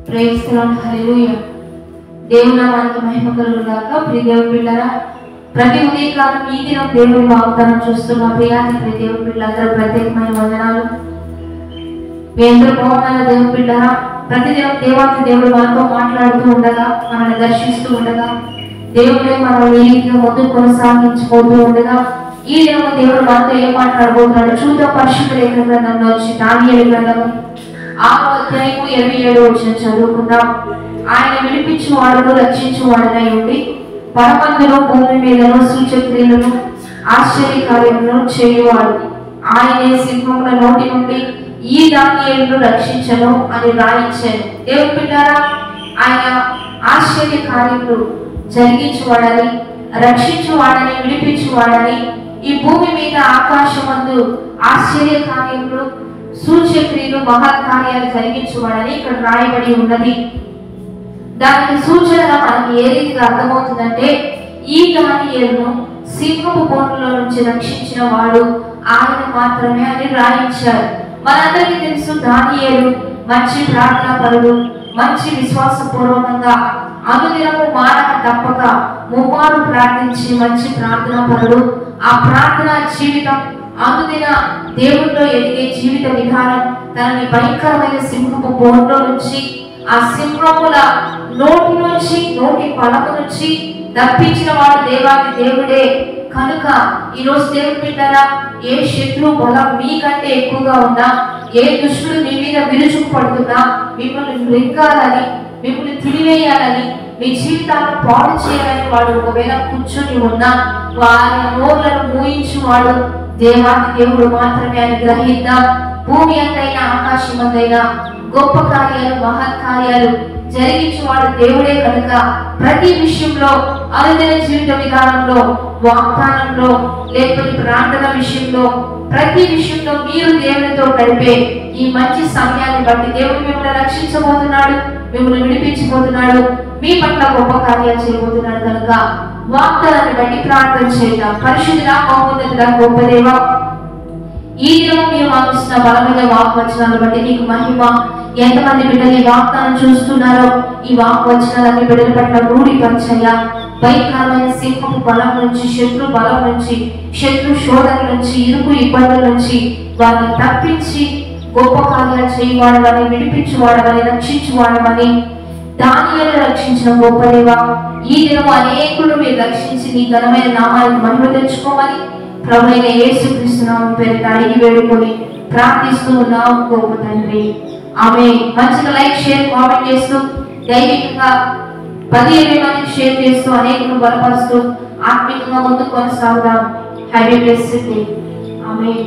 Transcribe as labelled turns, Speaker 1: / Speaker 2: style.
Speaker 1: Praise the lord. హల్లెలూయా. దేవుని నామానికి మహిమ కలుగును గాక. ప్రియ దేవుని బిడ్డలారా, ప్రతి ఉదయకాలం ఈ దినం దేవుని వాగ్దానం చూస్తున్న ప్రియాతి ప్రియ దేవుని బిడ్డలందరూ ప్రత్యేకమైన వందనాలు. మీ అందరూ బాగున్నారా దేవుని బిడ్డలారా? ప్రతిదినం దేవాతి దేవుడు మనతో మాట్లాడుతూ ఉండగా, మనల్ని దర్శిస్తూ ఉండగా, దేవుడే మనం ఏ రీతిగా ముందుకు కొనసాగించుకోతూ ఉండగా, ఈ దినం దేవుడు మనతో ఏం మాట్లాడబోతున్నాడు చూద్దాం. పరిశుద్ధ లేఖన గ్రంథంలో వచ్చి దానియేలు గ్రంథము 6వ అధ్యాయము 27వ వచనం చదువుకుందాం. ఆయన విడిపించువాడును రక్షించువాడనై ఉండి పరమందులో భూమి మీదను సూచక్రియలను ఆశ్చర్య కార్యములను చేయువాడు. ఆయనే సింహముల నోటి నుండి ఈ దానియేలును రక్షించను అని రాయించాను. దేవుని బిడ్డలారా, ఆయన ఆశ్చర్య కార్యములు జరిగించువాడని, రక్షించువాడని, విడిపించువాడని, ఈ భూమి మీద ఆకాశమందు ఆశ్చర్య కార్యములు, సూచక్రియలు, మహత్కార్యాలు జరిగించువాడని ఇక్కడ రాయబడి ఉన్నది. దానికి సూచనగా మనకి ఏ రీతిగా అర్థమవుతుందంటే, ఈ దానియేలును సింహపు బోనులో నుంచి రక్షించిన వాడు ఆయన మాత్రమే అని రాయించారు. మనందరికీ తెలుసు, దానియేలు మంచి ప్రార్థనా పరుడు, మంచి విశ్వాసపూర్వకంగా అనుదినము మానక తప్పక ముమ్మారు ప్రార్థించి మంచి ప్రార్థనా పరుడు. ఆ ప్రార్థనా జీవితం, అనుదిన దేవుడిలో ఎదిగే జీవిత విధానం తనని భయంకరమైన సింహపు బోన్లో నుంచి, ఆ సింహముల నోటి నుంచి, నోటి పలక నుంచి తప్పించిన వాడు దేవాది దేవుడే. కనుక ఈరోజు దేవుని బిడ్డలారా, ఏ శత్రు బలం మీకంటే ఎక్కువగా ఉన్నా, ఏ దుష్టుడు మీ మీద విరుచుకుపడుతున్నా, మిమ్మల్ని మృంగాలని, మిమ్మల్ని తిరివేయాలని, మీ జీవితాలను పాడు చేయాలని వాడు ఒకవేళ కూర్చొని ఉన్నా, వారి నోళ్లను మూయించువాడు దేవాది దేవుడు మాత్రమే అని గ్రహిద్దాం. భూమి అంతైనా ఆకాశం అంతైనా గొప్ప కార్యాలు, మహత్కార్యాలు జరిగించేవాడు దేవుడే. కనుక ప్రతి విషయంలో, అనుదిన జీవిత విధానంలో, వాగ్దానంలో, లేకపోతే ప్రార్థన విషయంలో, ప్రతి విషయంలో మీరు దేవునితో గడిపే ఈ మంచి సమయాన్ని బట్టి దేవుడు మిమ్మల్ని రక్షించబోతున్నాడు, మిమ్మల్ని విడిపించబోతున్నాడు, మీ పట్ల గొప్ప కార్యాలు చేయబోతున్నాడు. కనుక వాగ్దానాన్ని బట్టి ప్రార్థన చేద్దాం. పరిశుద్ధుడా, మహోన్నతుడా, గొప్ప దేవా, ఈ దినం మీరు మాకు ఇచ్చిన బలమైన వాగ్వచనాలను బట్టి నీకు మహిమ. ఎంతమంది బిడ్డలు ఈ వాగ్దానం చూస్తున్నారో, ఈ వాగ్వచనాలన్నీ బిడ్డల పట్ల రూఢిపరచయ్యా. భయంకరమైన సింహపు బలం నుంచి, శత్రు బలం నుంచి, శత్రు శోధన నుంచి, ఇరుకు ఇబ్బందుల నుంచి వారిని తప్పించి గొప్ప కార్యాలు చేయవాడమని, విడిపించువాడమని, రక్షించువాడమని, దానియేలును రక్షించిన గొప్ప దేవా, ఈ దినం అనేకులు మీరు రక్షించి నీ ఘనమైన నామానికి మహిమ తెచ్చుకోమని ప్రభువైన యేసుక్రీస్తు నామమున పేరిట అడిగి వేడుకొని ప్రార్థిస్తూ ఉన్నాం గొప్ప తండ్రి. ఆమేన్. మంచిగా లైక్, షేర్, కామెంట్ చేస్తూ, దైవికంగా 10-20 మందికి షేర్ చేస్తూ, అనేకులను బలపరుస్తూ ఆత్మీయంగా ముందుకు కొనసాగుదాం. Have a blessed day. Amen.